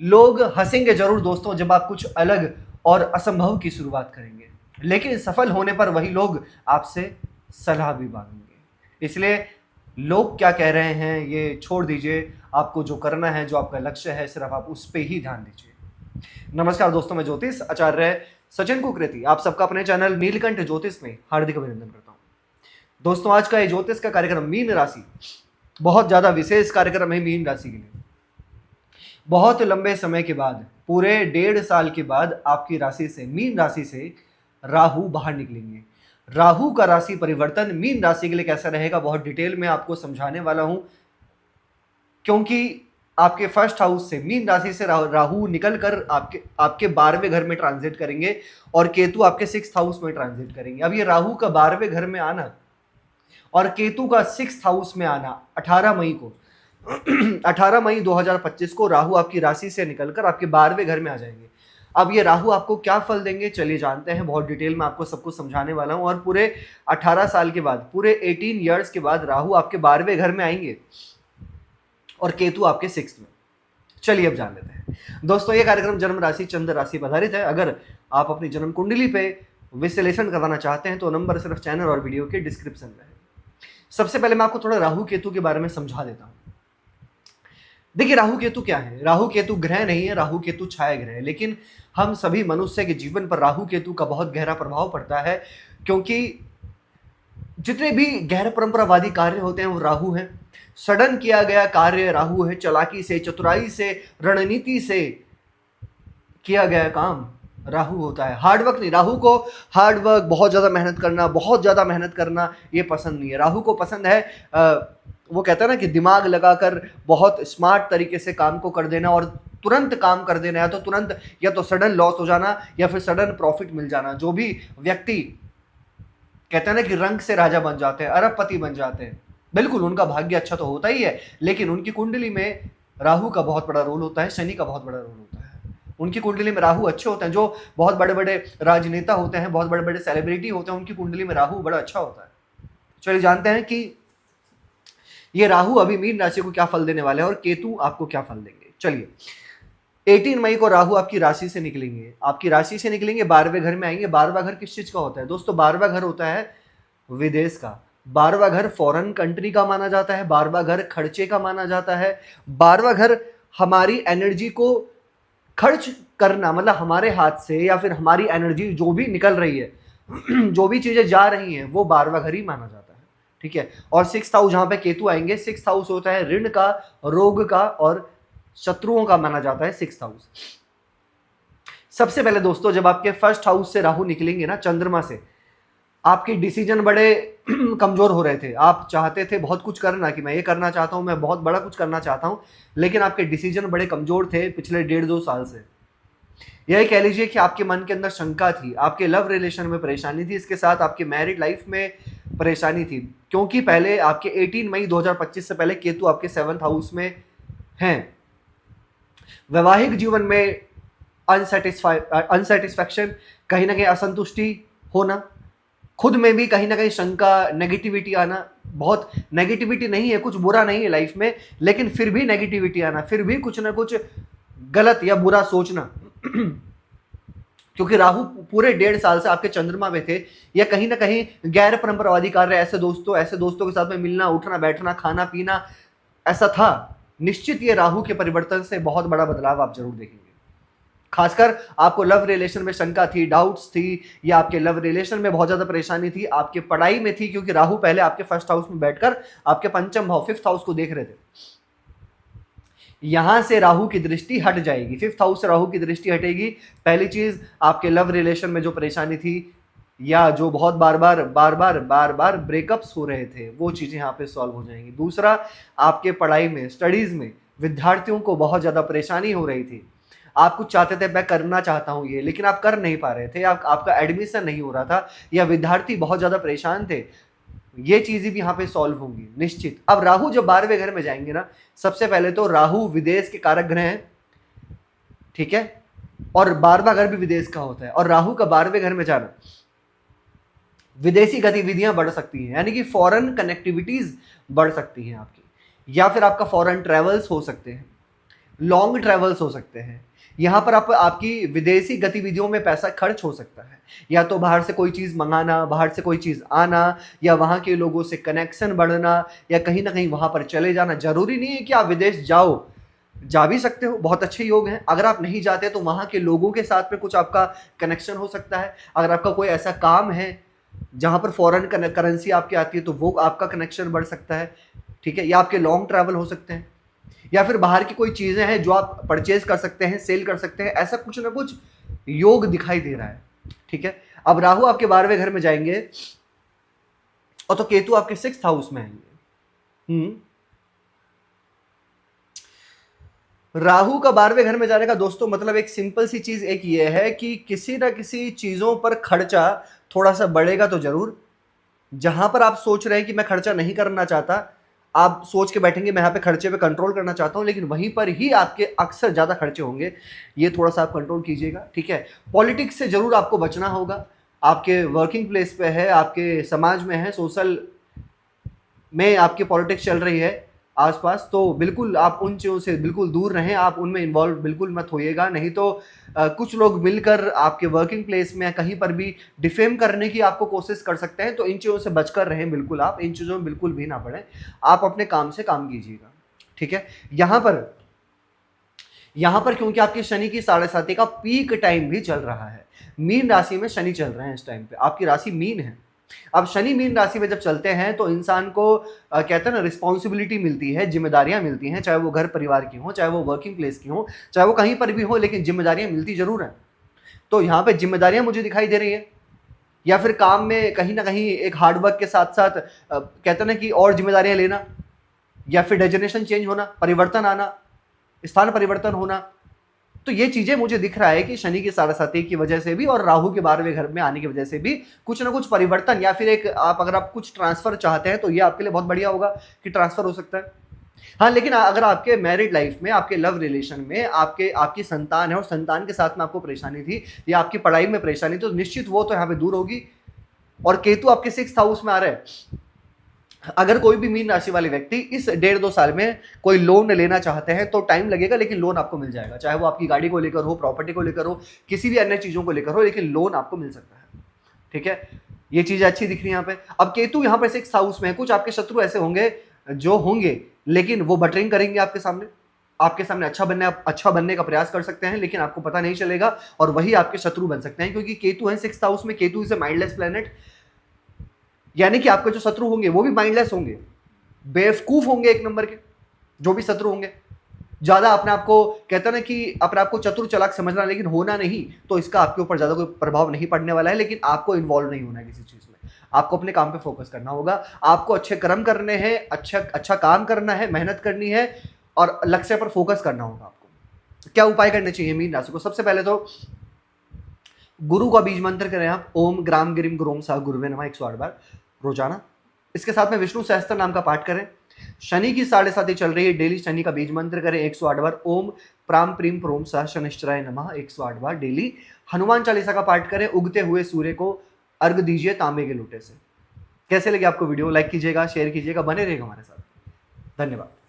लोग हंसेंगे जरूर दोस्तों जब आप कुछ अलग और असंभव की शुरुआत करेंगे, लेकिन सफल होने पर वही लोग आपसे सलाह भी मांगेंगे। इसलिए लोग क्या कह रहे हैं ये छोड़ दीजिए, आपको जो करना है, जो आपका लक्ष्य है, सिर्फ आप उस पे ही ध्यान दीजिए। नमस्कार दोस्तों, मैं ज्योतिष आचार्य सचिन कुकरेती आप सबका अपने चैनल नीलकंठ ज्योतिष में हार्दिक अभिनंदन करता हूँ। दोस्तों, आज का ये ज्योतिष का कार्यक्रम मीन राशि, बहुत ज्यादा विशेष कार्यक्रम है मीन राशि के लिए। बहुत लंबे समय के बाद, पूरे 1.5 साल के बाद आपकी राशि से, मीन राशि से राहु बाहर निकलेंगे। राहु का राशि परिवर्तन मीन राशि के लिए कैसा रहेगा, बहुत डिटेल में आपको समझाने वाला हूं, क्योंकि आपके फर्स्ट हाउस से, मीन राशि से राहु निकल कर आपके 12वें घर में ट्रांजिट करेंगे और केतु आपके 6th हाउस में ट्रांजिट करेंगे। अब ये राहु का 12वें घर में आना और केतु का 6th हाउस में आना 18 मई को 18 मई 2025 को राहु आपकी राशि से निकलकर आपके 12वें घर में आ जाएंगे। अब ये राहु आपको क्या फल देंगे, चलिए जानते हैं। बहुत डिटेल में आपको सब कुछ समझाने वाला हूं और पूरे 18 साल के बाद, पूरे 18 ईयर्स के बाद राहु आपके 12वें घर में आएंगे और केतु आपके 6th में। चलिए अब जान लेते हैं दोस्तों। ये कार्यक्रम जन्म राशि चंद्र राशि पर आधारित है। अगर आप अपनी जन्म कुंडली पे विश्लेषण करवाना चाहते हैं तो नंबर सिर्फ चैनल और वीडियो के डिस्क्रिप्शन में है। सबसे पहले मैं आपको थोड़ा राहु केतु के बारे में समझा देता हूं। देखिए, राहु केतु क्या है। राहु केतु ग्रह नहीं है, राहु केतु छाया ग्रह है, लेकिन हम सभी मनुष्य के जीवन पर राहु केतु का बहुत गहरा प्रभाव पड़ता है, क्योंकि जितने भी गैर परंपरावादी कार्य होते हैं वो राहु हैं। सडन किया गया कार्य राहु है, चालाकी से, चतुराई से, रणनीति से किया गया काम राहु होता है। हार्डवर्क नहीं, राहु को हार्डवर्क, बहुत ज्यादा मेहनत करना, बहुत ज्यादा मेहनत करना ये पसंद नहीं है। राहु को पसंद है वो कहता है ना कि दिमाग लगाकर बहुत स्मार्ट तरीके से काम को कर देना और तुरंत काम कर देना, या तो तुरंत, या तो सडन लॉस हो जाना या फिर सडन प्रॉफिट मिल जाना। जो भी व्यक्ति कहते हैं ना कि रंग से राजा बन जाते हैं, अरबपति बन जाते हैं, बिल्कुल उनका भाग्य अच्छा तो होता ही है, लेकिन उनकी कुंडली में राहु का बहुत बड़ा रोल होता है, शनि का बहुत बड़ा रोल होता है। उनकी कुंडली में राहु अच्छे होते हैं। जो बहुत बड़े बड़े राजनेता होते हैं, बहुत बड़े बड़े सेलिब्रिटी होते हैं, उनकी कुंडली में राहु बड़ा अच्छा होता है। चलिए जानते हैं कि ये राहु अभी मीन राशि को क्या फल देने वाले हैं और केतु आपको क्या फल देंगे। चलिए, 18 मई को राहु आपकी राशि से निकलेंगे, आपकी राशि से निकलेंगे, 12वें घर में आएंगे। 12वां घर किस चीज का होता है दोस्तों? 12वां घर होता है विदेश का। 12वां घर फॉरेन कंट्री का माना जाता है। 12वां घर खर्चे का माना जाता है। 12वां घर हमारी एनर्जी को खर्च करना, मतलब हमारे हाथ से या फिर हमारी एनर्जी जो भी निकल रही है जो भी चीजें जा रही हैं, वो 12वां घर ही माना जाता है। ठीक है। और 6th हाउस जहां पे केतु आएंगे, 6th हाउस होता है ऋण का, रोग का और शत्रुओं का माना जाता है 6th हाउस। सबसे पहले दोस्तों, जब आपके फर्स्ट हाउस से राहु निकलेंगे ना, चंद्रमा से, आपके डिसीजन बड़े कमजोर हो रहे थे। आप चाहते थे बहुत कुछ करना, कि मैं ये करना चाहता हूं, मैं बहुत बड़ा कुछ करना चाहता हूं, लेकिन आपके डिसीजन बड़े कमजोर थे पिछले 1.5-2 साल से। यही कह लीजिए कि आपके मन के अंदर शंका थी, आपके लव रिलेशन में परेशानी थी, इसके साथ आपके मैरिड लाइफ में परेशानी थी, क्योंकि पहले आपके 18 मई 2025 से पहले केतु आपके 7th हाउस में हैं। वैवाहिक जीवन में अनसेटिस्फैक्शन, कहीं ना कहीं असंतुष्टि होना, खुद में भी कहीं ना कहीं शंका, नेगेटिविटी आना। बहुत नेगेटिविटी नहीं है, कुछ बुरा नहीं है लाइफ में, लेकिन फिर भी नेगेटिविटी आना, फिर भी कुछ ना कुछ गलत या बुरा सोचना क्योंकि राहु पूरे 1.5 साल से आपके चंद्रमा में थे, या कहीं ना कहीं गैर परंपरावादी कार्य, ऐसे दोस्तों के साथ में मिलना, उठना, बैठना, खाना पीना, ऐसा था। निश्चित ये राहु के परिवर्तन से बहुत बड़ा बदलाव आप जरूर देखेंगे। खासकर आपको लव रिलेशन में शंका थी, डाउट्स थी, या आपके लव रिलेशन में बहुत ज्यादा परेशानी थी, आपके पढ़ाई में थी, क्योंकि राहु पहले आपके फर्स्ट हाउस में बैठकर आपके पंचम भाव 5th हाउस को देख रहे थे। यहां से राहु की दृष्टि हट जाएगी, 5th हाउस से राहु की दृष्टि हटेगी। पहली चीज, आपके लव रिलेशन में जो परेशानी थी, या जो बहुत बार बार ब्रेकअप्स हो रहे थे, वो चीजें यहाँ पे सॉल्व हो जाएंगी। दूसरा, आपके पढ़ाई में, स्टडीज में विद्यार्थियों को बहुत ज्यादा परेशानी हो रही थी। आप कुछ चाहते थे, मैं करना चाहता हूं ये, लेकिन आप कर नहीं पा रहे थे, आपका एडमिशन नहीं हो रहा था, या विद्यार्थी बहुत ज्यादा परेशान थे। ये चीजें भी यहाँ पे सॉल्व होंगी निश्चित। अब राहु जब 12वें घर में जाएंगे ना, सबसे पहले तो राहु विदेश के कारक ग्रह हैं, ठीक है, और 12वां घर भी विदेश का होता है, और राहु का 12वें घर में जाना, विदेशी गतिविधियां बढ़ सकती हैं, यानी कि फॉरेन कनेक्टिविटीज बढ़ सकती हैं आपकी, या फिर आपका फॉरेन ट्रेवल्स हो सकते हैं। लॉन्ग ट्रेवल्स हो सकते हैं। यहाँ पर आप आपकी विदेशी गतिविधियों में पैसा खर्च हो सकता है, या तो बाहर से कोई चीज़ मंगाना, बाहर से कोई चीज़ आना, या वहाँ के लोगों से कनेक्शन बढ़ना, या कहीं ना कहीं वहाँ पर चले जाना। जरूरी नहीं है कि आप विदेश जाओ, जा भी सकते हो, बहुत अच्छे योग हैं। अगर आप नहीं जाते तो वहाँ के लोगों के साथ में कुछ आपका कनेक्शन हो सकता है। अगर आपका कोई ऐसा काम है जहाँ पर फॉरेन करेंसी आपकी आती है तो वो आपका कनेक्शन बढ़ सकता है, ठीक है। या आपके लॉन्ग ट्रैवल हो सकते हैं, या फिर बाहर की कोई चीज़ें हैं जो आप परचेज कर सकते हैं, सेल कर सकते हैं। ऐसा कुछ ना कुछ योग दिखाई दे रहा है, ठीक है। अब राहु आपके 12वें घर में जाएंगे और तो केतु आपके 6th हाउस में आएंगे। राहु का 12वें घर में जाने का दोस्तों मतलब एक सिंपल सी चीज एक ये है कि किसी ना किसी चीजों पर खर्चा थोड़ा सा बढ़ेगा तो जरूर। जहां पर आप सोच रहे हैं कि मैं खर्चा नहीं करना चाहता, आप सोच के बैठेंगे मैं यहाँ पे खर्चे पे कंट्रोल करना चाहता हूं, लेकिन वहीं पर ही आपके अक्सर ज्यादा खर्चे होंगे। ये थोड़ा सा आप कंट्रोल कीजिएगा, ठीक है। पॉलिटिक्स से जरूर आपको बचना होगा। आपके वर्किंग प्लेस पे है, आपके समाज में है, सोशल में आपकी पॉलिटिक्स चल रही है आसपास, तो बिल्कुल आप उन चीज़ों से बिल्कुल दूर रहें, आप उनमें इन्वॉल्व बिल्कुल मत होइएगा। नहीं तो कुछ लोग मिलकर आपके वर्किंग प्लेस में कहीं पर भी डिफेम करने की आपको कोशिश कर सकते हैं, तो इन चीज़ों से बचकर रहें। बिल्कुल आप इन चीज़ों में बिल्कुल भी ना पड़ें, आप अपने काम से काम कीजिएगा, ठीक है। यहाँ पर क्योंकि आपके शनि की 7.5 का पीक टाइम भी चल रहा है, मीन राशि में शनि चल रहे हैं इस टाइम पे, आपकी राशि मीन है। अब शनि मीन राशि में जब चलते हैं तो इंसान को कहते हैं ना रिस्पॉन्सिबिलिटी मिलती है, जिम्मेदारियां मिलती हैं, चाहे वो घर परिवार की हो, चाहे वो वर्किंग प्लेस की हो, चाहे वो कहीं पर भी हो, लेकिन जिम्मेदारियां मिलती जरूर हैं। तो यहाँ पे जिम्मेदारियां मुझे दिखाई दे रही है, या फिर काम में कहीं ना कहीं एक हार्डवर्क के साथ साथ कहते हैं ना कि और जिम्मेदारियां लेना, या फिर डेजिग्नेशन चेंज होना, परिवर्तन आना, स्थान परिवर्तन होना। तो ये चीजें मुझे दिख रहा है कि शनि की 7.5 की वजह से भी और राहु के 12वें घर में आने की वजह से भी कुछ ना कुछ परिवर्तन, या फिर एक आप अगर आप कुछ ट्रांसफर चाहते हैं तो ये आपके लिए बहुत बढ़िया होगा कि ट्रांसफर हो सकता है। हाँ, लेकिन अगर आपके मैरिड लाइफ में, आपके लव रिलेशन में आपकी संतान है और संतान के साथ में आपको परेशानी थी, या आपकी पढ़ाई में परेशानी, तो निश्चित वो तो यहाँ पे दूर होगी। और केतु आपके 6th हाउस में आ रहा है। अगर कोई भी मीन राशि वाले व्यक्ति इस 1.5-2 साल में कोई लोन लेना चाहते हैं तो टाइम लगेगा, लेकिन लोन आपको मिल जाएगा, चाहे वो आपकी गाड़ी को लेकर हो, प्रॉपर्टी को लेकर हो, किसी भी अन्य चीजों को लेकर हो, लेकिन लोन आपको मिल सकता है, ठीक है। ये चीजें अच्छी दिख रही है यहाँ पे। अब केतु यहाँ पे 6th हाउस में है, कुछ आपके शत्रु ऐसे होंगे जो होंगे, लेकिन वो बटरिंग करेंगे आपके सामने अच्छा बनने का प्रयास कर सकते हैं, लेकिन आपको पता नहीं चलेगा, और वही आपके शत्रु बन सकते हैं, क्योंकि केतु है 6th हाउस में। Ketu is a mindless planet, यानी कि आपके जो शत्रु होंगे वो भी माइंडलेस होंगे, बेवकूफ होंगे एक नंबर के। जो भी शत्रु होंगे ज्यादा अपने आप को कहते हैं ना कि अपने आप को चतुर चालाक समझना, लेकिन होना नहीं, तो इसका आपके ऊपर ज्यादा कोई प्रभाव नहीं पड़ने वाला है। लेकिन आपको इन्वॉल्व नहीं होना है किसी चीज में, आपको अपने काम पे फोकस करना होगा, आपको अच्छे कर्म करने हैं, अच्छा काम करना है, मेहनत करनी है, और लक्ष्य पर फोकस करना होगा। आपको क्या उपाय करने चाहिए मीन राशि को? सबसे पहले तो गुरु का बीज मंत्र करें आप, ओम ग्राम गिरिम गुरोम सा गुरुवे नमः 108 बार रोजाना। इसके साथ में विष्णु सहस्त्र नाम का पाठ करें। शनि की 7.5 चल रही है, डेली शनि का बीज मंत्र करें 108 बार, ओम प्राम प्रीम प्रोम सह शनिश्चराय नमः 108 बार डेली। हनुमान चालीसा का पाठ करें, उगते हुए सूर्य को अर्घ दीजिए तांबे के लोटे से। कैसे लगे आपको वीडियो? लाइक कीजिएगा, शेयर कीजिएगा, बने रहेगा हमारे साथ। धन्यवाद।